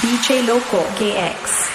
DJ Loco KX.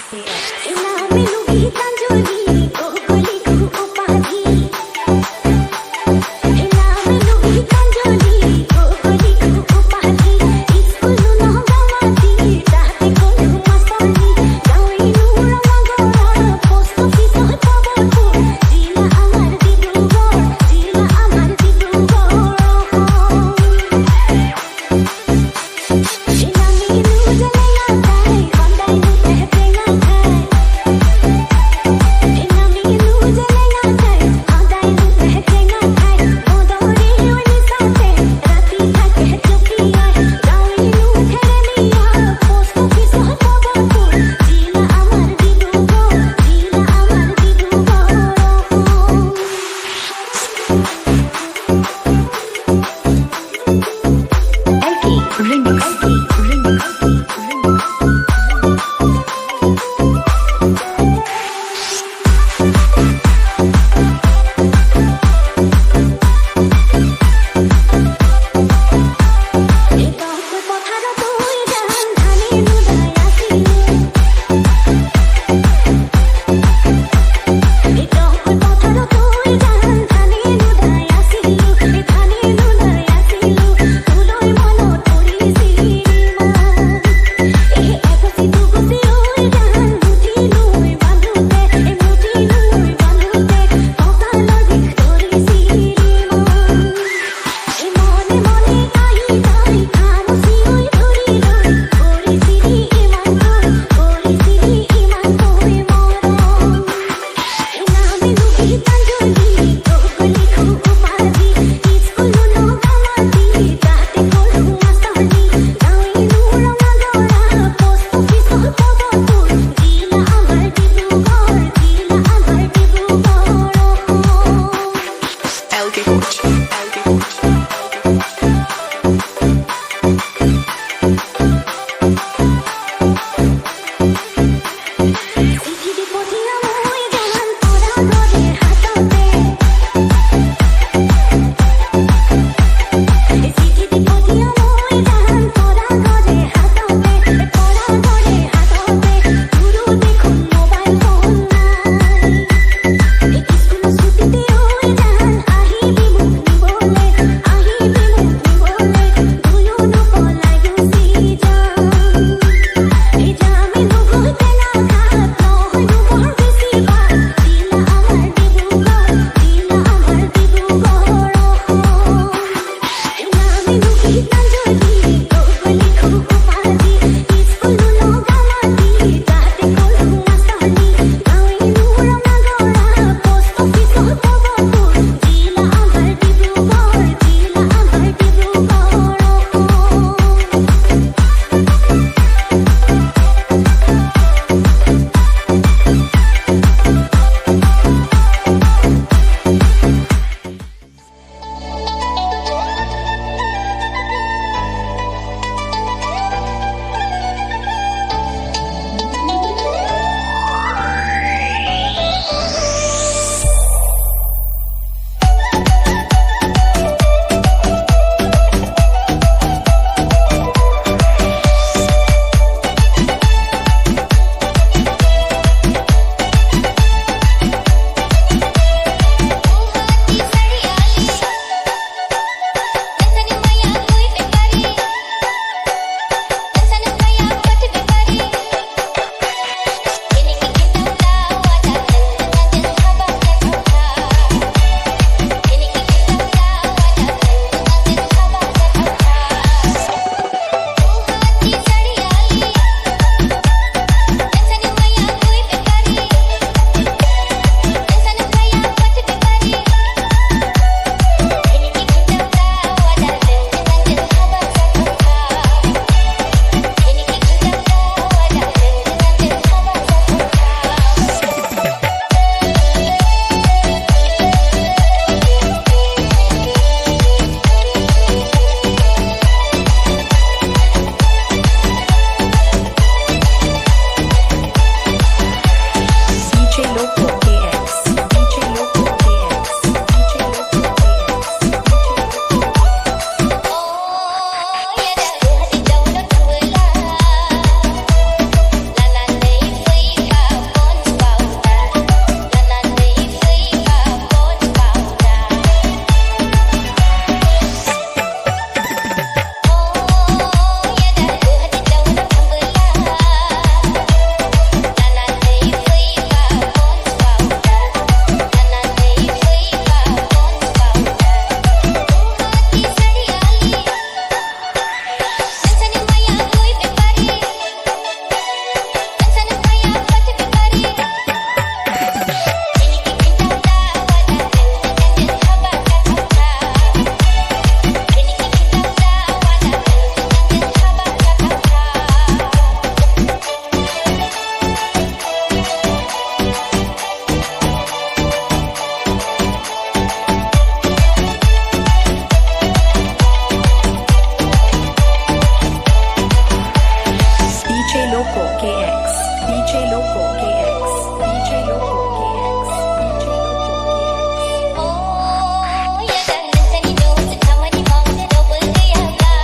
Loco KX. DJ Loco KX. DJ Loco KX. DJ Loco KX. Oh, ya dan seni no sama ni mau te double gaya ka.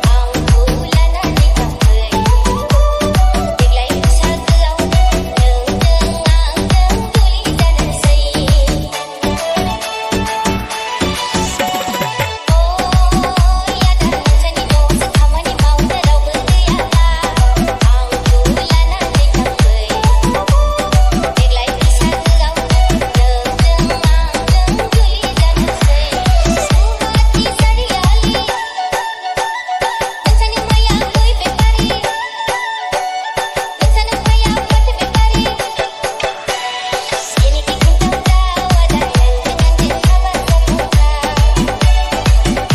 Aku lana ni kampai. Diglai sa kau nang nang tulisan say. Oh, ya dan seni no sama ni mau te double gaya ka. Aku lana ni kampai. Diglai sa kau nang nang tulisan say. Hati sariali Insani maya koi bekari Insani maya pati bekari Ini kita tawa dan dengan sahabat semuka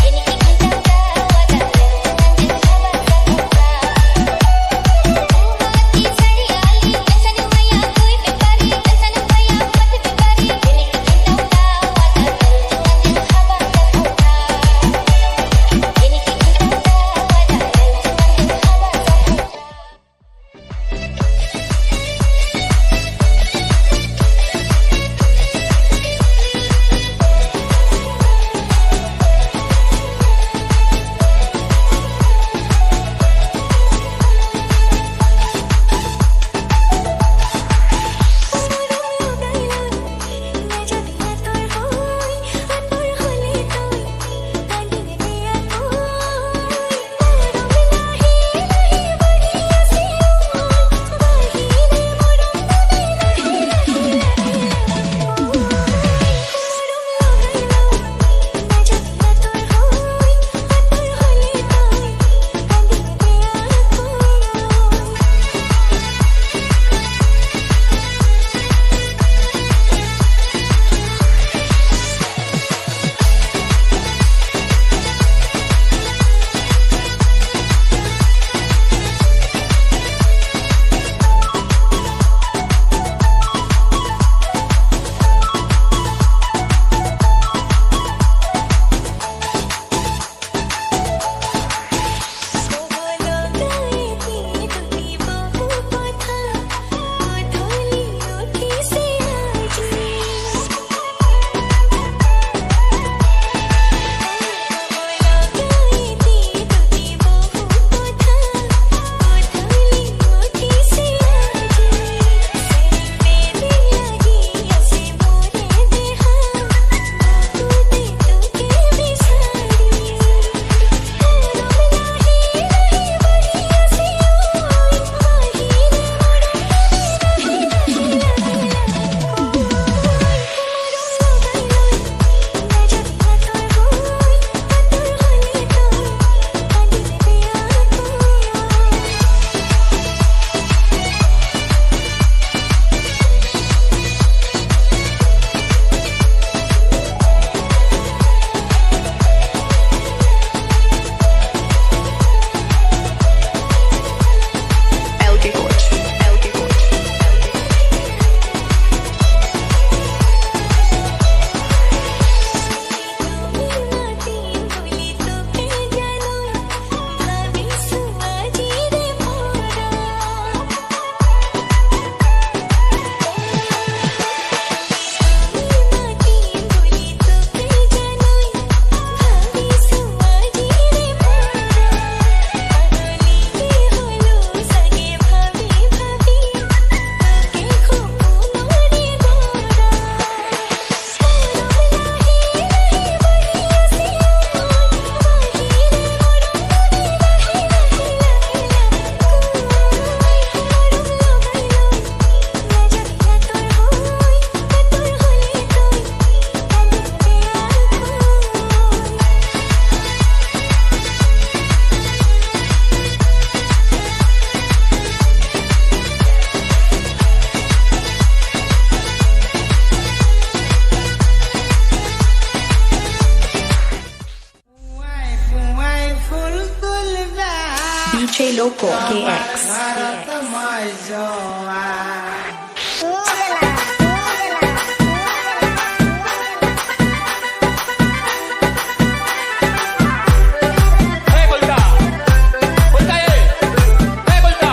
Ini kita tawa dan dengan sahabat semuka Hati sariali Insani maya koi bekari Insani maya pati bekari Ini kita tawa dan dengan sahabat semuka Ini kita tawa dan dengan sahabat semuka DJ Loco KX. Hey, Golda! Golda, eh! Hey, Golda!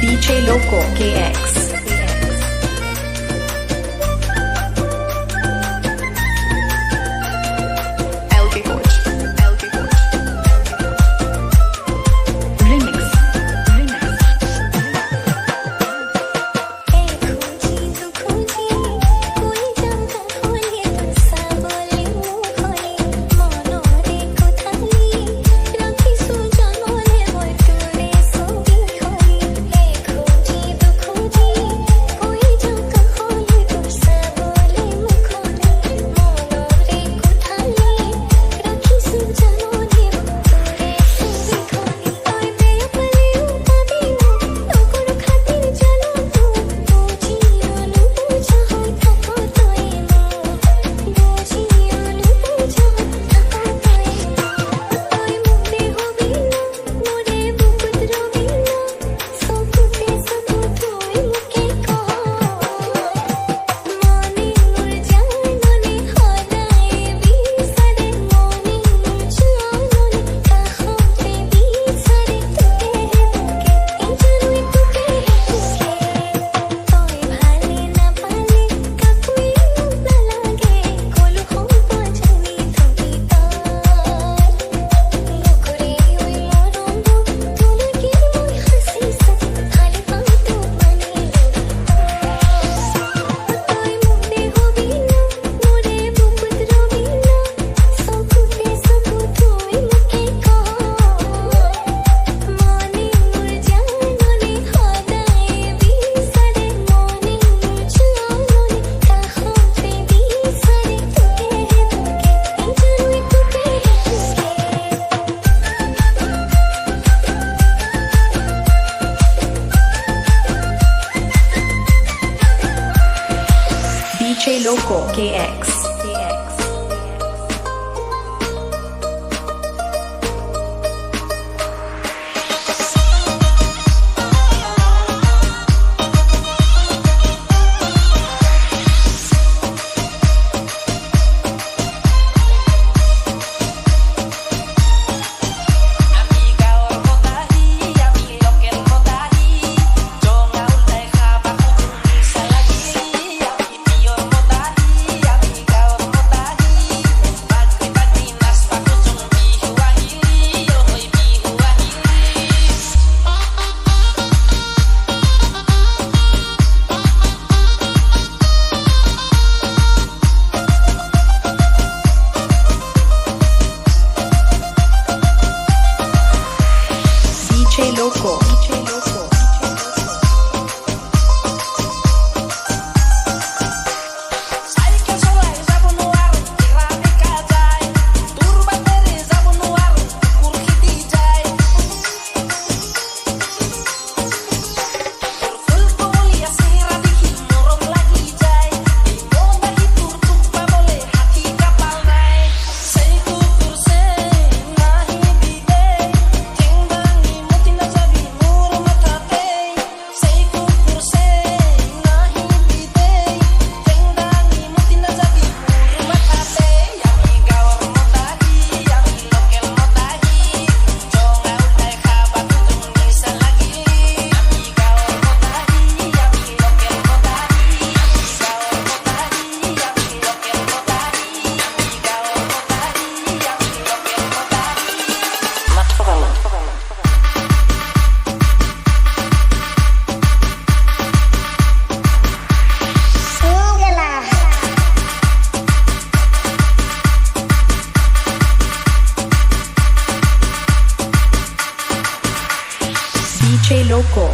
DJ Loco KX. LK Coach. LK Coach. Remix. Remix. DJ Loco KX. Amiga,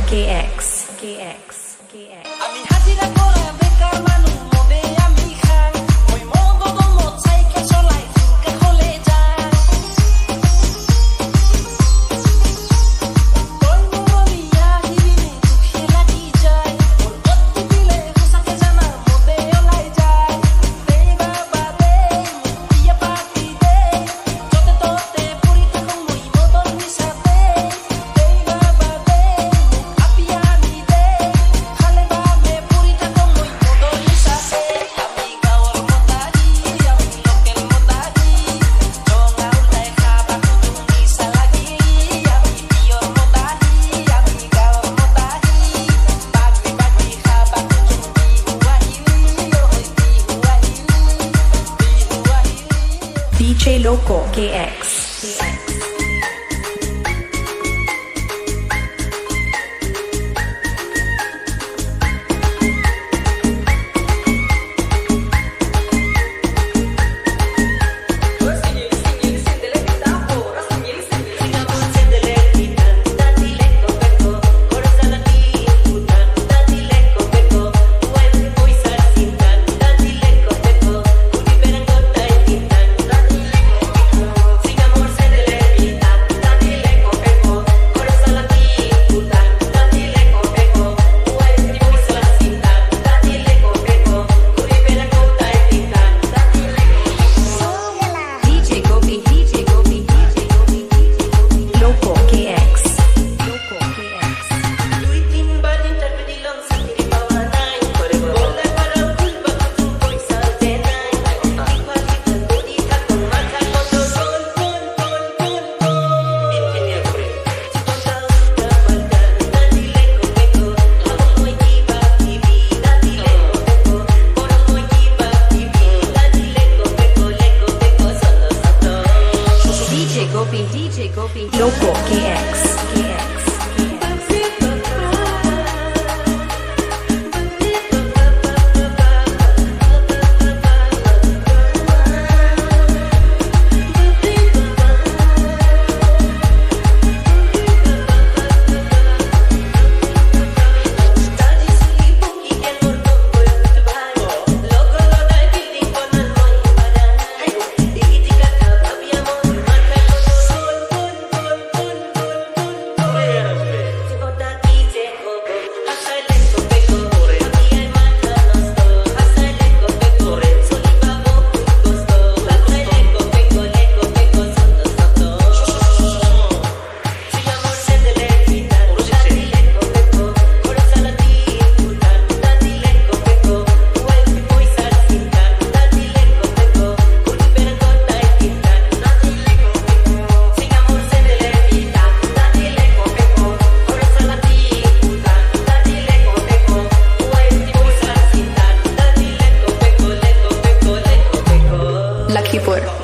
KX. আমি হাজিরা করে বেকার মানুষ মদে আমি খাই ওই মদ motorcycle চলাই ফুলকে হলে যায় ওই মরিয়া হিরিনে দুঃখে লাগি যায় ওর গতি দিলে হুসাকে জানা মদে ওলাই যায় দে বাবা দে মুখিয়া পাতি দে যতে ততে পুরি থাকুন মই মদর নিশাতে দে বাবা দে মুখ আপিয়ানি দে খালে বামে পুরি থাকুন মই মদর নিশাতে আমি গাওয়ার মতারি আমি লোকেল মতারি জঙ্গা উল্টায় খাবা কুতুম নিশা লাগি আমি পিওর মতারি আমি গাওয়ার মতারি বাগি বাগি খাবা কুতুম বিহুয়া হিলি ওই বিহুয়া হিলি DJ Loco KX. Loco KX. দুই তিনবার ইন্টারভিউ দিলাম চাকরি পাওয়া নাই বলতে পারো খুলবা কুতুম পয়সা দে নাই বাড়িতে বডি থাকুন মাথা কত গোল ইঞ্জিনিয়ার করে জীবনটা উল্টা পাল্টা না দিলে কোপেকো লাভ মই কি বাকি বিদা দিলে কোপেকো বড় মই কি বাকি বিদা দিলে কোপেকো লেকো বেকো সতো সতো DJ Gopi. Loco KX.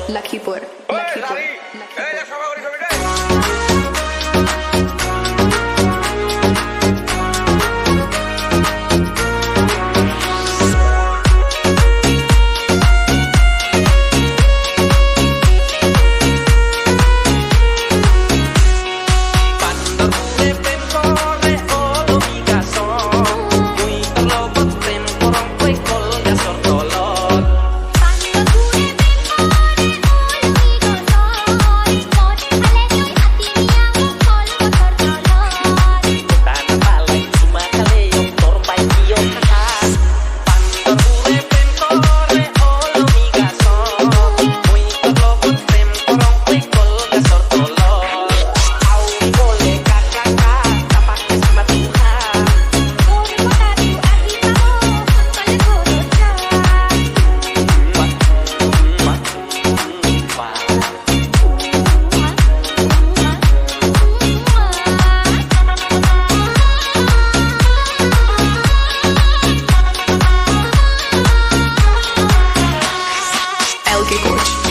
Lucky Coach.